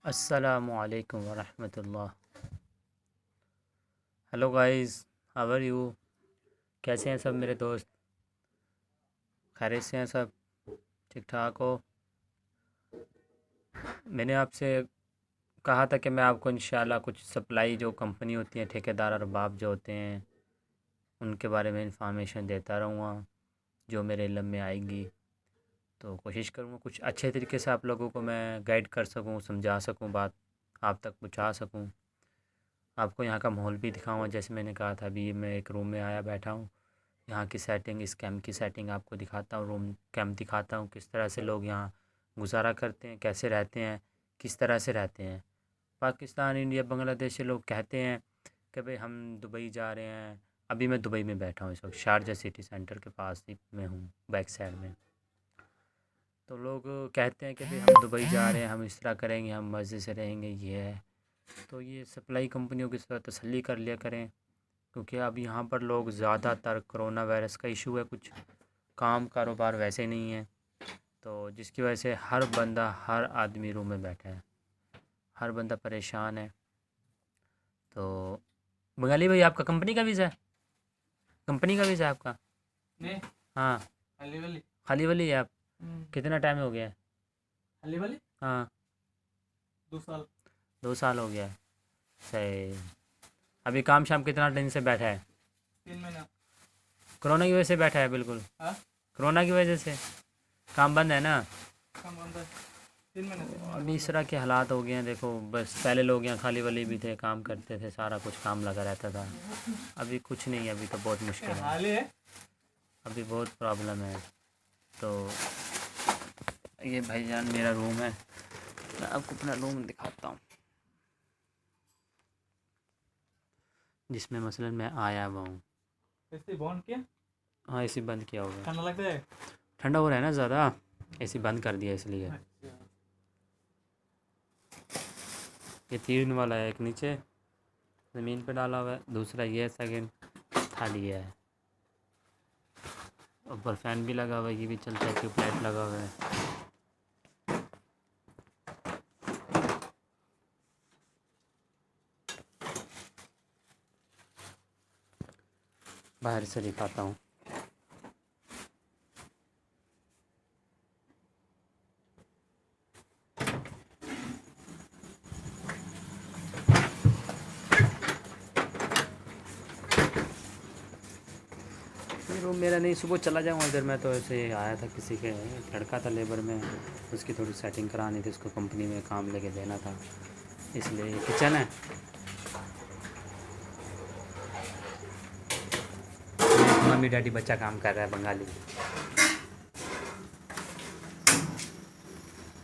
अस्सलामु अलैकुम वरहमतुल्लाह। Hello guys, how are you? कैसे हैं सब मेरे दोस्त? खैरियत से हैं सब? ठीक ठाक हो? मैंने आपसे कहा था कि मैं आपको इंशाल्लाह कुछ सप्लाई जो कंपनी होती हैं, ठेकेदार अरबाब जो होते हैं, उनके बारे में इंफॉर्मेशन देता रहूँगा जो मेरे इल्म में आएगी। तो कोशिश करूँगा कुछ अच्छे तरीके से आप लोगों को मैं गाइड कर सकूँ, समझा सकूँ, बात आप तक पहुँचा सकूँ। आपको यहाँ का माहौल भी दिखाऊंगा। जैसे मैंने कहा था, अभी मैं एक रूम में आया बैठा हूँ। यहाँ की सेटिंग, इस कैंप की सेटिंग आपको दिखाता हूँ, रूम कैंप दिखाता हूँ, किस तरह से लोग यहाँ गुजारा करते हैं, कैसे रहते हैं, किस तरह से रहते हैं। पाकिस्तान, इंडिया, बांग्लादेश से लोग कहते हैं कि भाई हम दुबई जा रहे हैं। अभी मैं दुबई में बैठा हूँ, इस वक्त शारजा सिटी सेंटर के पास ही में हूँ, बैक साइड में। तो लोग कहते हैं कि भाई हम दुबई जा रहे हैं, हम इस तरह करेंगे, हम मज़े से रहेंगे, ये है। तो ये सप्लाई कंपनियों की तरह तसल्ली कर लिया करें, क्योंकि अब यहाँ पर लोग ज़्यादातर कोरोना वायरस का इशू है, कुछ काम कारोबार वैसे नहीं है, तो जिसकी वजह से हर बंदा, हर आदमी रूम में बैठा है, हर बंदा परेशान है। तो बंगाली भाई, आपका कंपनी का वीज़ा है? कंपनी का वीज़ा है आपका? नहीं। हाँ। खाली वाली। खाली वाली है आप? कितना टाइम हो गया है? खाली वाली हाँ। 2 साल। 2 साल हो गया है। सही। अभी काम शाम कितना दिन से बैठा है? 3 महीना। कोरोना की वजह से बैठा है? बिल्कुल हाँ, कोरोना की वजह से काम बंद है ना? काम बंद है। 3 महीने। अभी इस तरह के हालात हो गए हैं। देखो, बस पहले लोग यहाँ खाली वाली भी थे, काम करते थे, सारा कुछ काम लगा रहता था। अभी कुछ नहीं है, अभी तो बहुत मुश्किल है, हाल है। अभी बहुत प्रॉब्लम है। तो ये भाईजान मेरा रूम है, मैं आपको अपना रूम दिखाता हूँ, जिसमें मसलन मैं आया हुआ हूँ। ऐसे बॉन्ड किया। हाँ, एसी बंद किया हुआ है। ठंडा लगता है। ठंडा हो रहा है ना ज़्यादा, एसी बंद कर दिया इसलिए। अच्छा। ये 3 वाला है, एक नीचे ज़मीन पे डाला हुआ है, दूसरा ये सेकंड थर्ड ये है। ऊपर फैन भी लगा हुआ है, ये भी चलता है, ट्यूबलाइट लगा हुआ है। बाहर से दिखाता हूँ। ये रूम मेरा नहीं, सुबह चला जाऊँगा इधर। मैं तो ऐसे आया था, किसी के लड़का था लेबर में, उसकी थोड़ी सेटिंग करानी थी, उसको कंपनी में काम लेके देना था, इसलिए। ये किचन है, मम्मी डैडी बच्चा काम कर रहा है, बंगाली।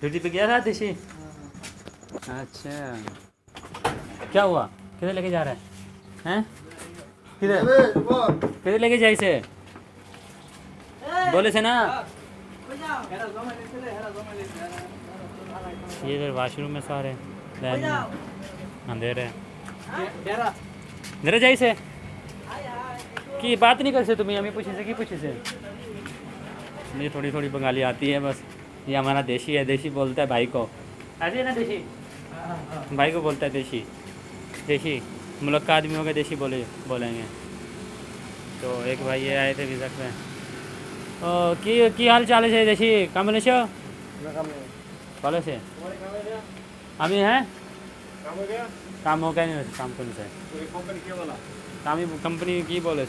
ड्यूटी पे गया था देशी? अच्छा, क्या हुआ? किधर लेके जा रहा है? हैं? किधर लेके जाए से? बोले से ना। ये इधर वॉशरूम में सारे अंधेरे अंधेरे जाए से कि बात नहीं कर से तुम्हें, हमें पूछे से कि पूछे से। मुझे थोड़ी थोड़ी बंगाली आती है बस। ये हमारा देशी है, देशी बोलता है भाई को, ऐसे है ना, देशी भाई को बोलता है देशी। देशी मुल्क का आदमी होगा, देशी बोलेंगे। तो एक भाई ये आए थे विजक में। की हाल चाल है देशी? काम ले ভালো আছে? আমি হ্যাঁ কাম हो गया नहीं, काम कौन से काम कंपनी की बोले